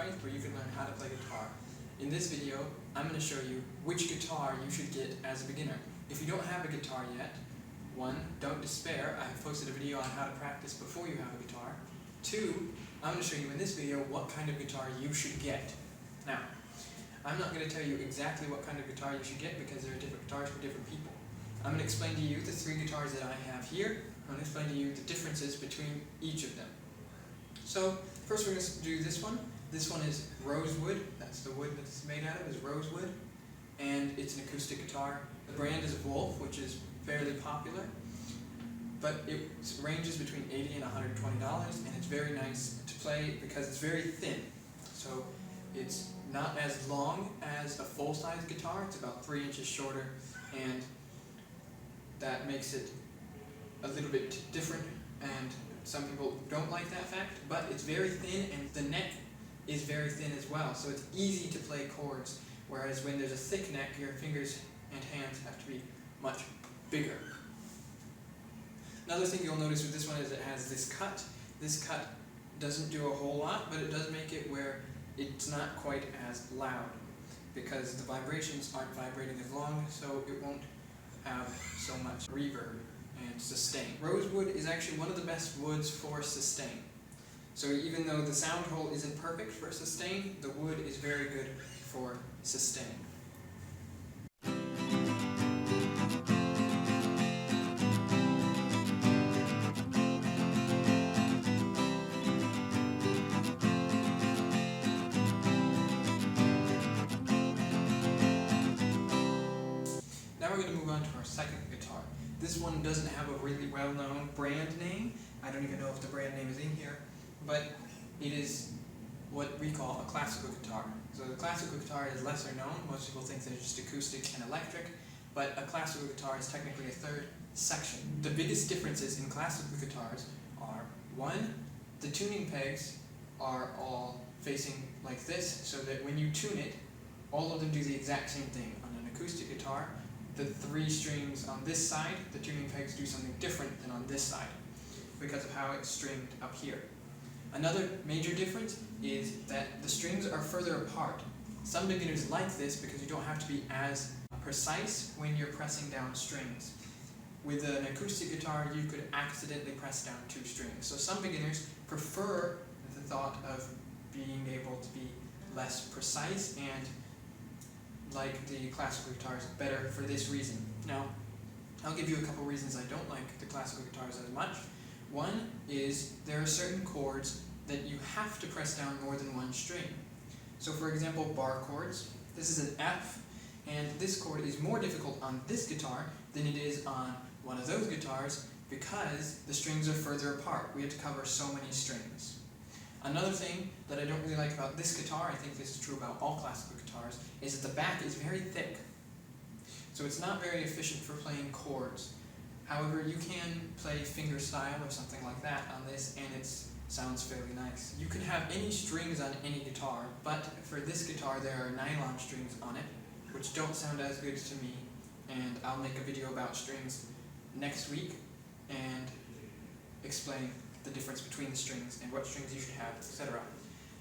Christ, where you can learn how to play guitar. In this video, I'm going to show you which guitar you should get as a beginner. If you don't have a guitar yet, 1, don't despair. I have posted a video on how to practice before you have a guitar. 2, I'm going to show you in this video what kind of guitar you should get. Now, I'm not going to tell you exactly what kind of guitar you should get because there are different guitars for different people. I'm going to explain to you the 3 guitars that I have here. I'm going to explain to you the differences between each of them. So, first we're going to do this one. This one is rosewood. That's the wood that it's made out of, is rosewood. And it's an acoustic guitar. The brand is Wolf, which is fairly popular. But it ranges between $80 and $120, and it's very nice to play because it's very thin. So it's not as long as a full-size guitar. It's about 3 inches shorter, and that makes it a little bit different, and some people don't like that fact, but it's very thin, and the neck is very thin as well, so it's easy to play chords, whereas when there's a thick neck, your fingers and hands have to be much bigger. Another thing you'll notice with this one is it has this cut. This cut doesn't do a whole lot, but it does make it where it's not quite as loud, because the vibrations aren't vibrating as long, so it won't have so much reverb and sustain. Rosewood is actually one of the best woods for sustain. So even though the sound hole isn't perfect for sustain, the wood is very good for sustain. Now we're going to move on to our second guitar. This one doesn't have a really well-known brand name. I don't even know if the brand name is in here, but it is what we call a classical guitar. So the classical guitar is lesser known. Most people think they're just acoustic and electric, but a classical guitar is technically a third section. The biggest differences in classical guitars are, 1, the tuning pegs are all facing like this, so that when you tune it, all of them do the exact same thing. On an acoustic guitar, the 3 strings on this side, the tuning pegs do something different than on this side, because of how it's stringed up here. Another major difference is that the strings are further apart. Some beginners like this because you don't have to be as precise when you're pressing down strings. With an acoustic guitar, you could accidentally press down 2 strings. So some beginners prefer the thought of being able to be less precise and like the classical guitars better for this reason. Now, I'll give you a couple reasons I don't like the classical guitars as much. 1 is there are certain chords that you have to press down more than 1 string. So for example, bar chords. This is an F, and this chord is more difficult on this guitar than it is on one of those guitars because the strings are further apart. We have to cover so many strings. Another thing that I don't really like about this guitar, I think this is true about all classical guitars, is that the back is very thick. So it's not very efficient for playing chords. However, you can play fingerstyle or something like that on this, and it sounds fairly nice. You can have any strings on any guitar, but for this guitar there are nylon strings on it, which don't sound as good to me, and I'll make a video about strings next week and explain the difference between the strings and what strings you should have, etc.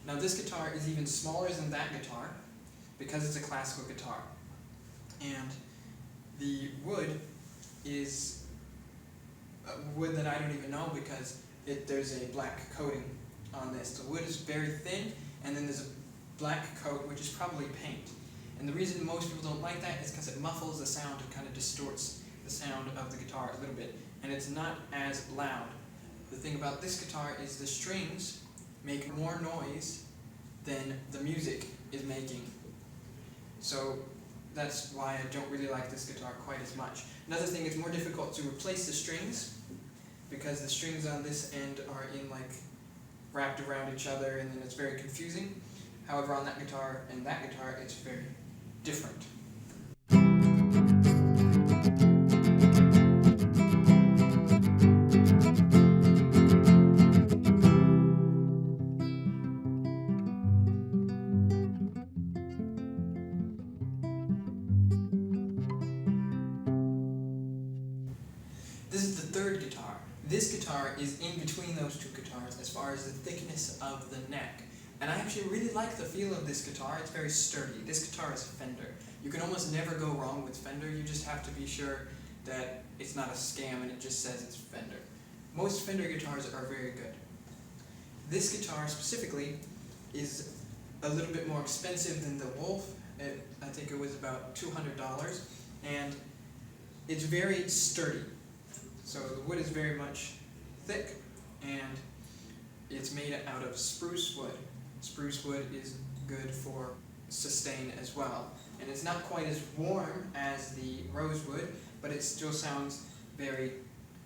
Now this guitar is even smaller than that guitar because it's a classical guitar, and the wood is wood that I don't even know because there's a black coating on this. The wood is very thin, and then there's a black coat which is probably paint. And the reason most people don't like that is because it muffles the sound and kind of distorts the sound of the guitar a little bit, and it's not as loud. The thing about this guitar is the strings make more noise than the music is making. So that's why I don't really like this guitar quite as much. Another thing, it's more difficult to replace the strings because the strings on this end are wrapped around each other, and then it's very confusing. However, on that guitar and that guitar, it's very different. This is the third guitar. This guitar is in between those 2 guitars as far as the thickness of the neck. And I actually really like the feel of this guitar. It's very sturdy. This guitar is Fender. You can almost never go wrong with Fender. You just have to be sure that it's not a scam and it just says it's Fender. Most Fender guitars are very good. This guitar specifically is a little bit more expensive than the Wolf. I think it was about $200, and it's very sturdy. So the wood is very much thick, and it's made out of spruce wood. Spruce wood is good for sustain as well. And it's not quite as warm as the rosewood, but it still sounds very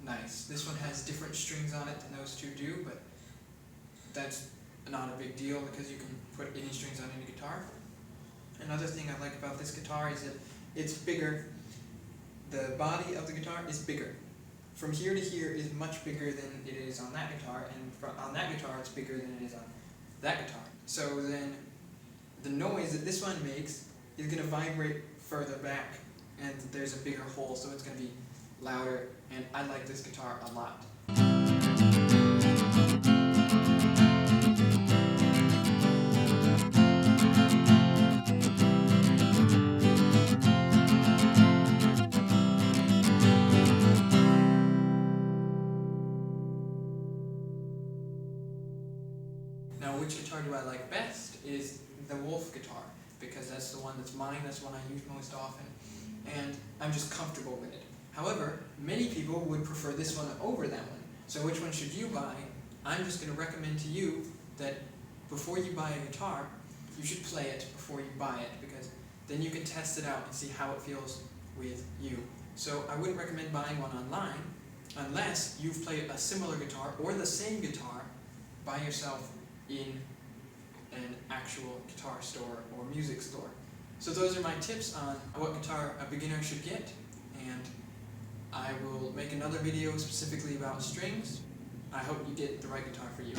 nice. This one has different strings on it than those two do, but that's not a big deal because you can put any strings on any guitar. Another thing I like about this guitar is that it's bigger. The body of the guitar is bigger. From here to here is much bigger than it is on that guitar, and on that guitar it's bigger than it is on that guitar. So then the noise that this one makes is going to vibrate further back, and there's a bigger hole, so it's going to be louder, and I like this guitar a lot. Now, which guitar do I like best is the Wolf guitar, because that's the one that's mine, that's the one I use most often, and I'm just comfortable with it. However, many people would prefer this one over that one. So which one should you buy? I'm just going to recommend to you that before you buy a guitar, you should play it before you buy it, because then you can test it out and see how it feels with you. So I wouldn't recommend buying one online unless you've played a similar guitar or the same guitar by yourself in an actual guitar store or music store. So those are my tips on what guitar a beginner should get, and I will make another video specifically about strings. I hope you get the right guitar for you.